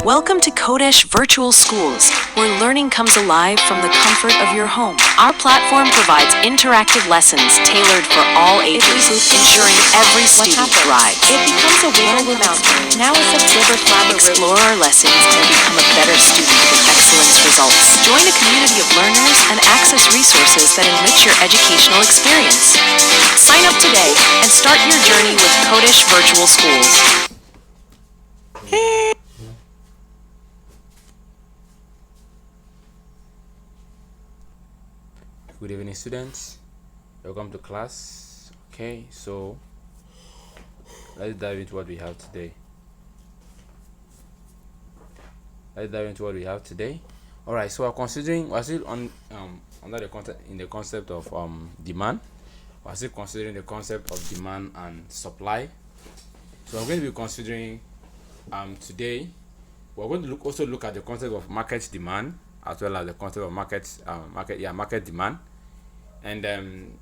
Welcome to Kodesh Virtual Schools, where learning comes alive from the comfort of your home. Our platform provides interactive lessons tailored for all ages, ensuring every student thrives. It becomes a wiggle mountain. Now it's a river collaboration. Explore our lessons and become a better student with excellence results. Join a community of learners and access resources that enrich your educational experience. Sign up today and start your journey with Kodesh Virtual Schools. Good evening, students. Welcome to class. Okay, so let's dive into what we have today. All right, so we're still on under the concept of demand. We're still considering the concept of demand and supply. So I'm going to be considering today. We're going to also look at the concept of market demand, as well as the concept of market demand, and then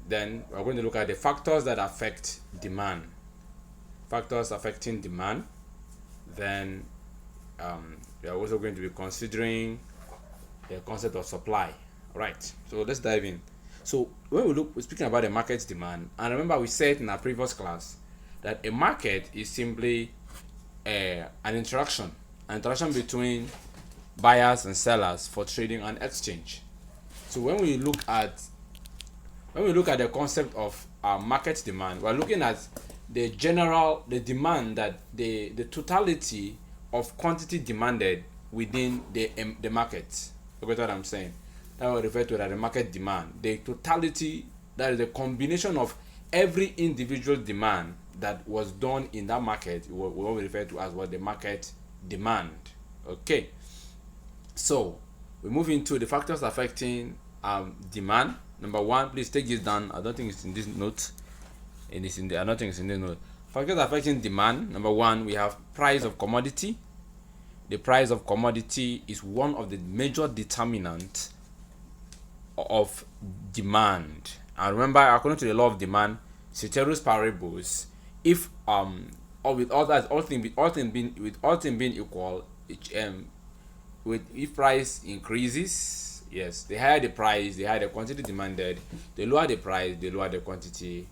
we're going to look at the factors that affect demand, factors affecting demand. Then we are also going to be considering the concept of supply. All right, so let's dive in. So when we're speaking about the market demand, and remember we said in our previous class that a market is simply an interaction between buyers and sellers for trading and exchange. So when we look at the concept of market demand, we're looking at the demand, that the totality of quantity demanded within the market. You get what I'm saying? That will refer to as the market demand. The totality, that is the combination of every individual demand that was done in that market, what we refer to as what the market demand. Okay. So we move into the factors affecting demand. Number one, please take this down. I don't think it's in this note. I don't think it's in the note. Factors affecting demand. Number one, we have price of commodity. The price of commodity is one of the major determinants of demand. And remember, according to the law of demand, ceteris paribus, if with all things being equal, if price increases, yes, the higher the price, the higher the quantity demanded. The lower the price, the lower the quantity.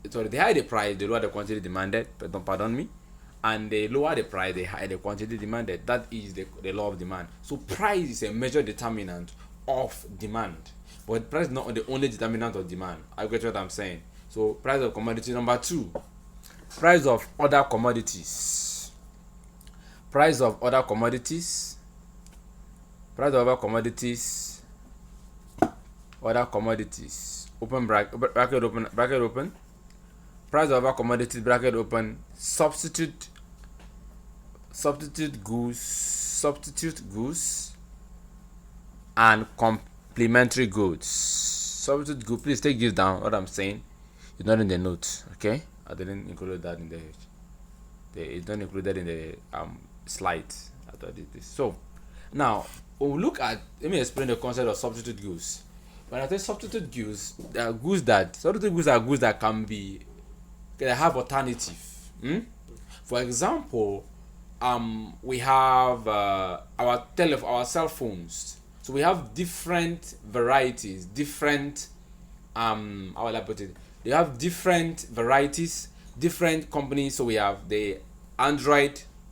Sorry, the higher the price, the lower the quantity demanded. Pardon me. And the lower the price, the higher the quantity demanded. That is the law of demand. So price is a major determinant of demand, but price is not the only determinant of demand. I get what I'm saying. So price of commodity. Number two, price of other commodities. Price of other commodities. Price of other commodities. Other commodities. Open bracket open. Price of other commodities, bracket open. Substitute goods and complementary goods. Substitute goods. Please take this down. What I'm saying is not in the notes. Okay, I didn't include that in it's not included in the slides. I thought this. So now when we look at, let me explain the concept of substitute goods. When I say substitute goods, they are goods that can have alternative. For example, we have our cell phones. So we have different varieties, different how will I put it? They have different varieties, different companies. So we have the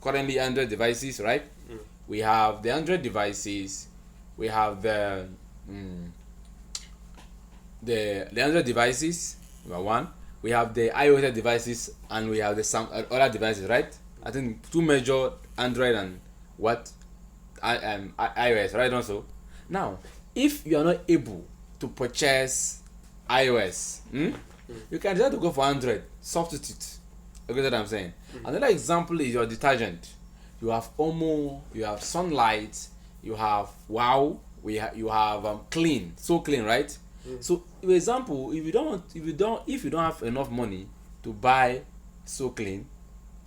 currently Android devices, right? We have the Android devices. We have the Android devices. Number one. We have the iOS devices, and we have the other devices, right? I think two major, Android and iOS, right? Also, now if you are not able to purchase iOS, you can decide to go for Android. Substitute. You get what I'm saying? Another example is your detergent. You have Omo, you have Sunlight, you have Wow, you have Clean, so clean, right? So, for example, if you don't have enough money to buy so clean,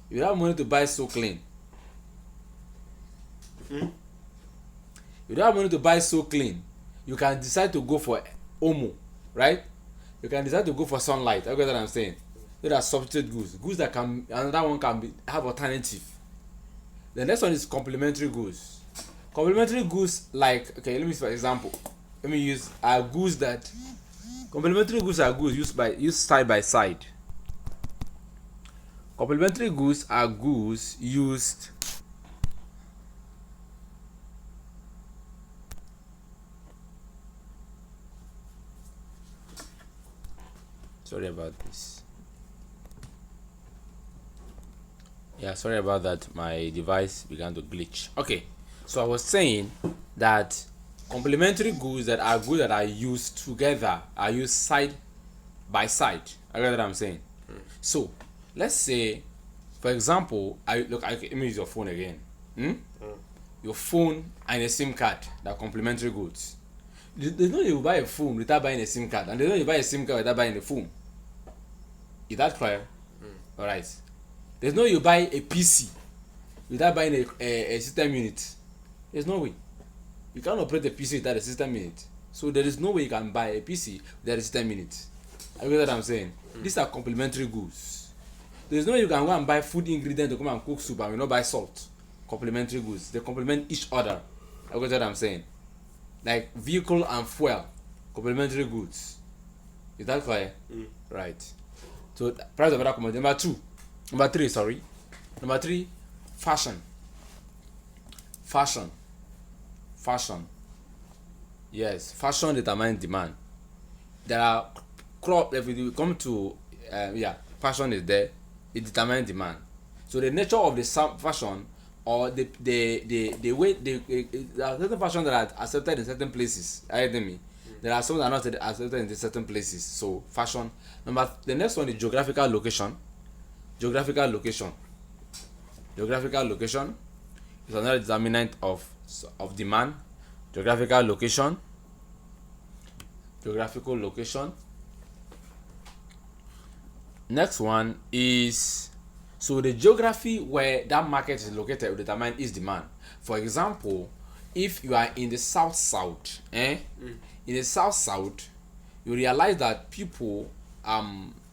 you don't have money to buy so clean. You don't have money to buy so clean. You can decide to go for Omo, right? You can decide to go for Sunlight. I get what I'm saying. Those are substitute goods that can, another one can have alternative. The next one is complementary goods. Complementary goods, like, okay, let me use for example. Let me use goods that complementary goods are goods used side by side. Complementary goods are goods used sorry about this. Yeah, sorry about that. My device began to glitch. Okay, so I was saying that complementary goods that are used together, are used side by side. I get what I'm saying. So let's say, for example, let me use your phone again. Your phone and a SIM card, that are complementary goods. There's no way you buy a phone without buying a SIM card, and there's no way you buy a SIM card without buying a phone. Is that clear? All right. There's no way you buy a PC without buying a system unit. There's no way. You can't operate a PC without a system unit. So there is no way you can buy a PC without a system unit. You get what I'm saying? These are complementary goods. There's no way you can go and buy food ingredients to come and cook soup and you not buy salt. Complementary goods. They complement each other. You get what I'm saying? Like vehicle and fuel. Complementary goods. Is that clear? Right. So price of other commodity. Number three, fashion. Yes, fashion determines demand. There are if we come to fashion is there, it determines demand. So the nature of the fashion, or the way there are certain fashion that are accepted in certain places. There are some that are not accepted in certain places. So fashion. The next one is geographical location. Geographical location is another determinant of demand. Geographical location. Next one is, so the geography where that market is located will determine its demand. For example, if you are in the south, in the south, you realize that people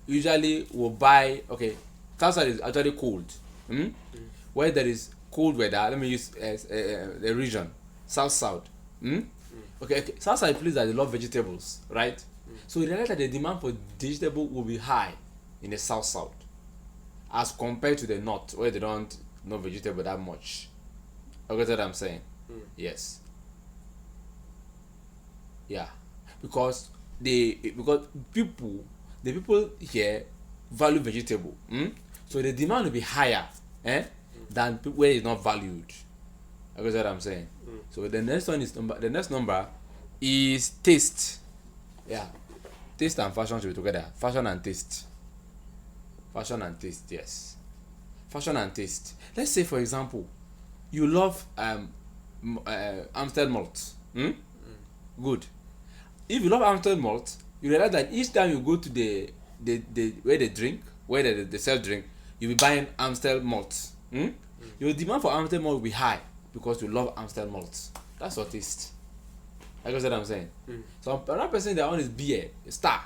usually will buy, okay, south side is actually cold. Where there is cold weather, let me use the region, south. Okay, south side place that they love vegetables, right? So you realize that the demand for vegetable will be high in the south as compared to the north, where they don't know vegetable that much. You get what I'm saying? Yes. Yeah, because the people here value vegetable. So the demand will be higher than where it's not valued. You get what I'm saying? So the next number is taste. Yeah, taste and fashion should be together. Fashion and taste. Yes. Fashion and taste. Let's say, for example, you love Amstel malt. Good. If you love Amstel malt, you realize that each time you go to the where they sell drink, you'll be buying Amstel malt. Your demand for Amstel malt will be high because you love Amstel malt. That's your taste. Like I said, I'm saying. So another person that one is beer, Star.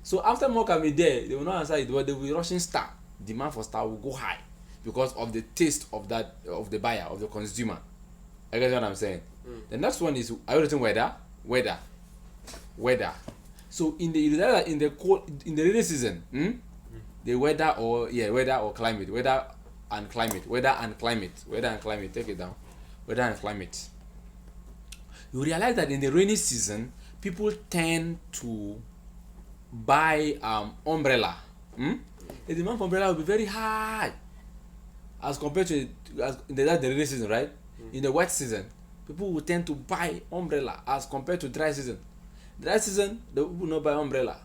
So after more can be there, they will not answer it, but they will be rushing Star. Demand for Star will go high because of the taste of the buyer, of the consumer. I guess what I'm saying. The next one is, are you writing weather? So in the rainy season, the weather or climate, weather and climate. Take it down. Weather and climate. You realize that in the rainy season, people tend to buy umbrella. The demand for umbrella will be very high as compared to the rainy season, right? In the wet season, people will tend to buy umbrella as compared to dry season. Dry season, the people will not buy umbrella.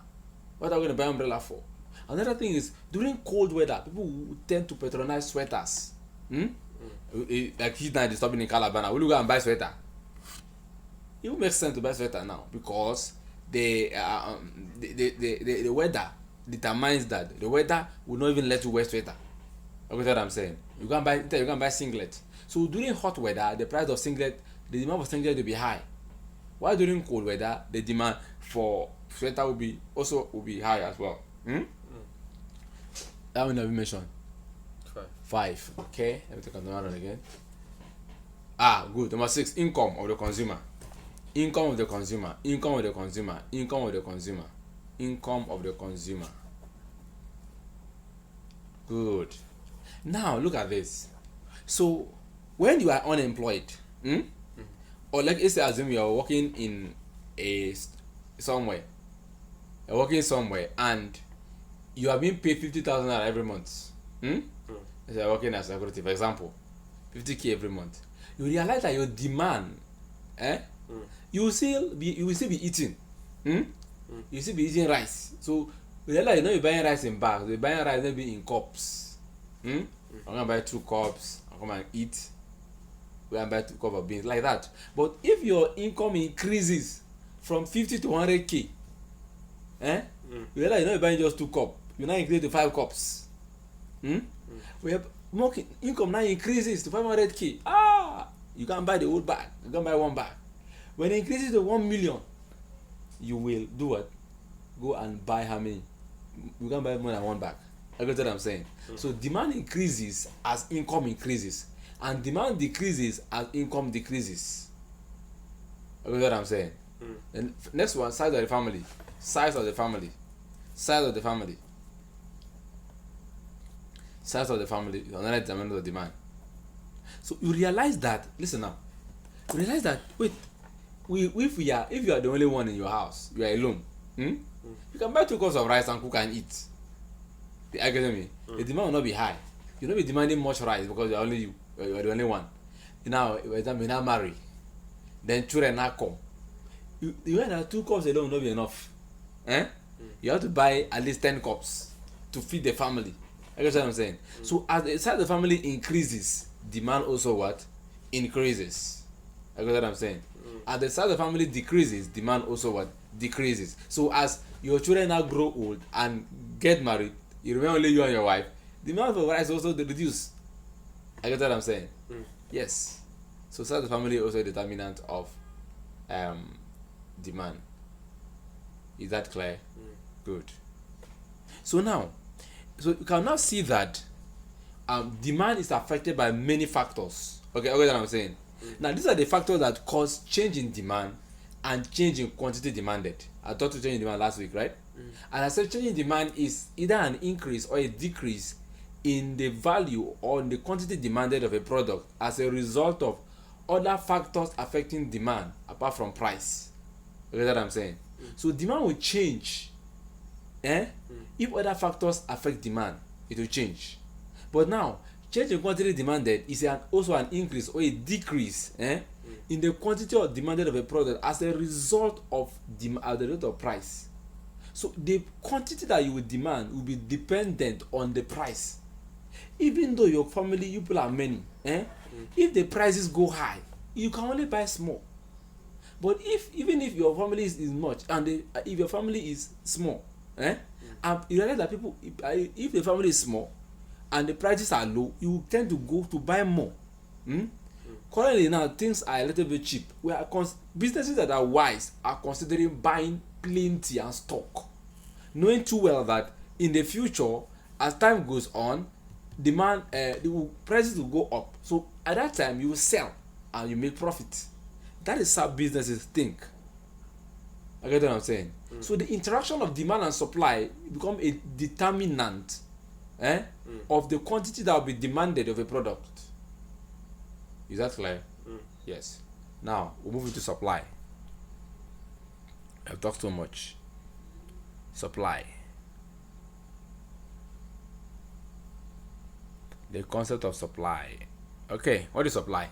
What are we going to buy umbrella for? Another thing is, during cold weather, people will tend to patronize sweaters. Like heat now disturbing in Calabar, will you go and buy sweater? It will make sense to buy sweater now because the weather determines that the weather will not even let you wear sweater. You get what I'm saying? You can buy singlet. So during hot weather, the price of singlet, the demand for singlet will be high. While during cold weather, the demand for sweater will be high as well. That one have you mentioned? 5. 5. Okay, let me take another one again. Good. Number 6, income of the consumer. Income of the consumer. Income of the consumer. Income of the consumer. Income of the consumer. Good. Now look at this. So when you are unemployed, or like let's assume you are working in somewhere, you're working somewhere and you are being paid 50,000 every month. You're working as security, for example, 50k every month. You realize that your demand, you will still be eating. You will still be eating rice. So you realize you're buying rice in bags. You're buying rice maybe in cups. I'm gonna buy 2 cups. I'm gonna eat. We're gonna buy 2 cups of beans like that. But if your income increases from 50 to 100k, you realize you're not buying just 2 cups. You're now increasing to 5 cups. We have more income now increases to 500k. You can buy the whole bag. You can buy 1 bag. When it increases to 1 million, you will do what? Go and buy how many? You can buy more than 1 bag. I get what I'm saying. So demand increases as income increases, and demand decreases as income decreases. I get what I'm saying. And next one, size of the family. Size of the family. Size of the family. Size of the family is another determinant of demand. So you realize that, listen now, you realize that, wait, if you are the only one in your house, you are alone, you can buy 2 cups of rice and cook and eat. Are you getting me? The demand will not be high. You'll not be demanding much rice because you're the only one. Now, for example, you now marry, then children now come. You know that 2 cups alone will not be enough. You have to buy at least 10 cups to feed the family. I guess what I'm saying. So as the size of the family increases, demand also what? Increases. I guess what I'm saying. As the size of the family decreases, demand also what? Decreases. So as your children now grow old and get married, you remain only you and your wife, demand for rice also reduce. I guess what I'm saying. Yes. So size of the family also a determinant of demand. Is that clear? Good. So now, so you can now see that demand is affected by many factors. Okay, what I'm saying. Now these are the factors that cause change in demand and change in quantity demanded. I talked to change in demand last week, right? And I said change in demand is either an increase or a decrease in the value or in the quantity demanded of a product as a result of other factors affecting demand apart from price. Okay, what I'm saying. So demand will change. If other factors affect demand, it will change. But now, change in quantity demanded is also an increase or a decrease in the quantity of demanded of a product as a result of the rate of price. So the quantity that you will demand will be dependent on the price. Even though your family, you people are many, if the prices go high, you can only buy small. But even if your family is much and if your family is small, and you realize that people, if the family is small and the prices are low, you tend to go to buy more. Currently now things are a little bit cheap. Businesses that are wise are considering buying plenty and stock, knowing too well that in the future, as time goes on, demand the prices will go up. So at that time you will sell and you make profit. That is how businesses think. I get what I'm saying. So the interaction of demand and supply become a determinant of the quantity that will be demanded of a product. Is that clear? Yes. Now we'll move into supply. I've talked too much. Supply. The concept of supply. Okay, what is supply?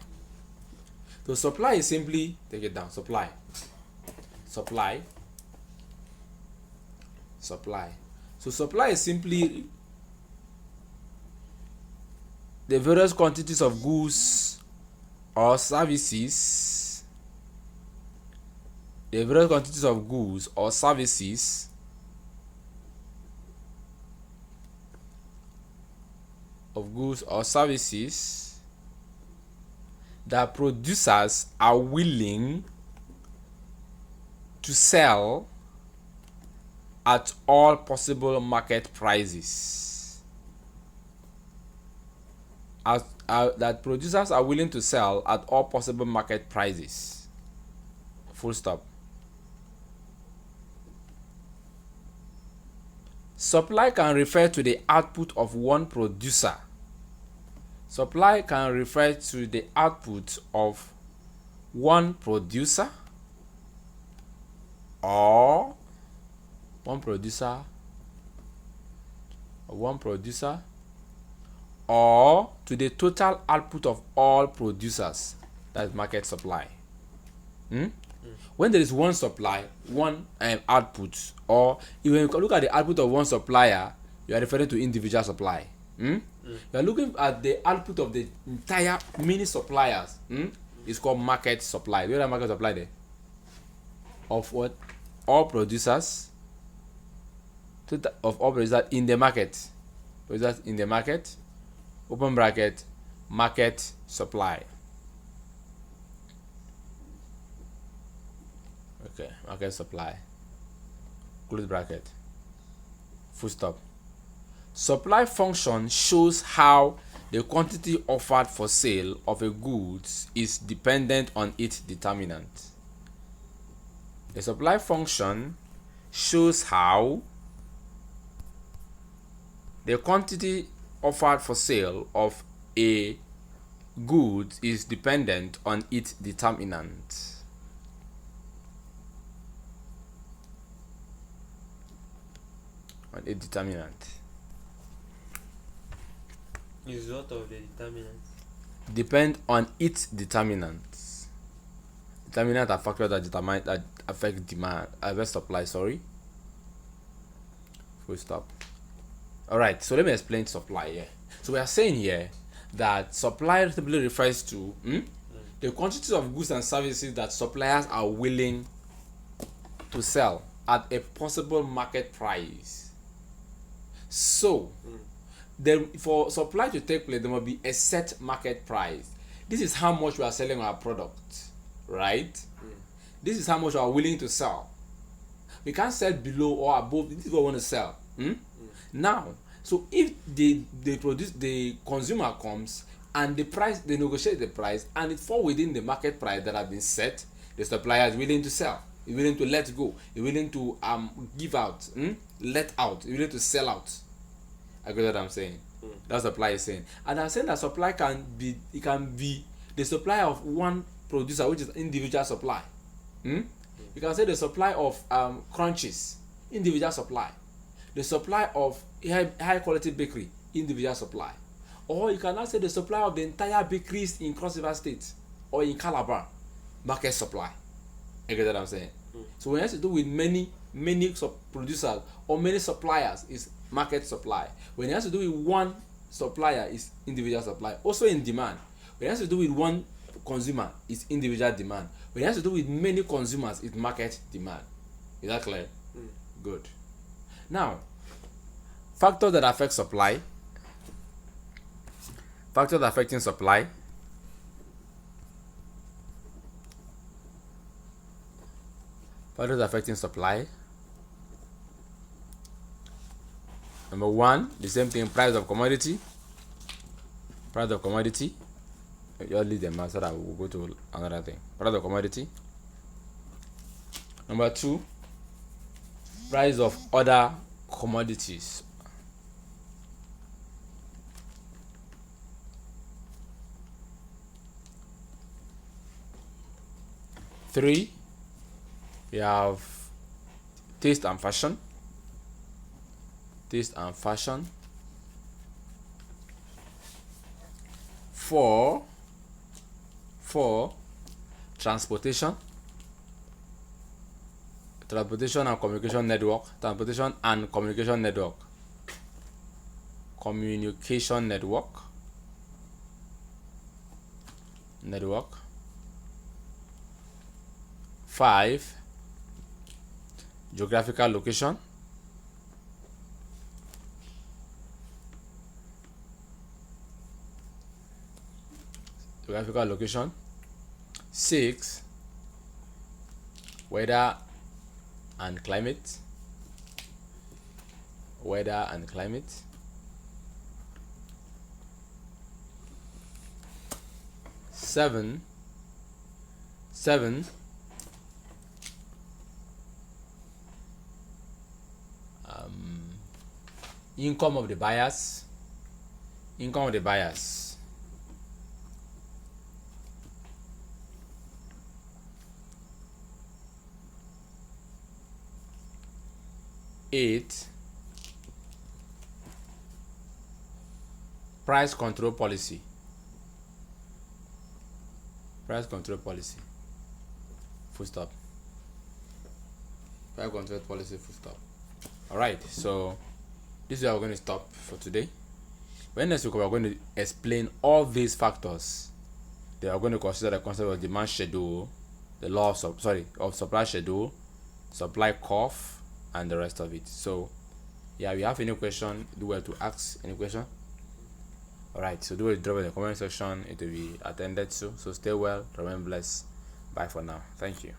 So supply is simply, take it down, supply. So supply is simply the various quantities of goods or services. The various quantities of goods or services that producers are willing to sell at all possible market prices. that producers are willing to sell at all possible market prices. Full stop. Supply can refer to the output of one producer. Supply can refer to the output of one producer or or to the total output of all producers. That's market supply. When there is one supply, one output, or even you look at the output of one supplier, you are referring to individual supply. You are looking at the output of the entire many suppliers. It's called market supply. Do you know market supply there? Of what? All producers. Of all producers in the market. Producers in the market. Open bracket. Market supply. Okay, market supply. Close bracket. Full stop. Supply function shows how the quantity offered for sale of a goods is dependent on its determinant. The supply function shows how the quantity offered for sale of a good is dependent on its determinant. Is what of the determinant? Depend on its determinants. Determinant are factors that affect demand, supply. Sorry. Full stop. All right. So let me explain supply here. So we are saying here that supply simply refers to the quantity of goods and services that suppliers are willing to sell at a possible market price. So, then for supply to take place, there must be a set market price. This is how much we are selling our product, right? This is how much we are willing to sell. We can't sell below or above. This is what we want to sell. Now, so if the consumer comes and the price, they negotiate the price and it falls within the market price that has been set, the supplier is willing to sell. He's willing to let go. He's willing to give out, let out. He's willing to sell out. I get what I'm saying. That's what supply is saying. And I'm saying that supply can be the supply of one producer, which is individual supply. You can say the supply of crunches, individual supply. The supply of high quality bakery, individual supply. Or you can now say the supply of the entire bakeries in Cross River State or in Calabar, market supply. You get what I'm saying? So when it has to do with many producers or many suppliers, is market supply. When it has to do with one supplier, is individual supply. Also in demand, when it has to do with one consumer, is individual demand. When it has to do with many consumers, it's market demand. Is that clear? Good. Now, factors that affect supply. Factors affecting supply. Factors affecting supply. Number one, the same thing, price of commodity. Price of commodity. You all leave them out so that we'll go to another thing. Price of commodity. Number two, price of other commodities. Three, we have taste and fashion. Taste and fashion. 4, transportation. Transportation and communication network. Transportation and communication network. Communication network. 5, geographical location. Geographical location. 6, weather and climate. Weather and climate. 7 income of the buyers. 8 price control policy. Full stop. Price control policy, full stop. All right, so this is where we're going to stop for today. When next week we're going to explain all these factors. They are going to consider the concept of demand schedule, the law of supply schedule, supply curve, and the rest of it. So yeah, if you have any question, do well to ask any question. All right, so do well to drop in the comment section. It will be attended to. So stay well, remain blessed. Bye for now. Thank you.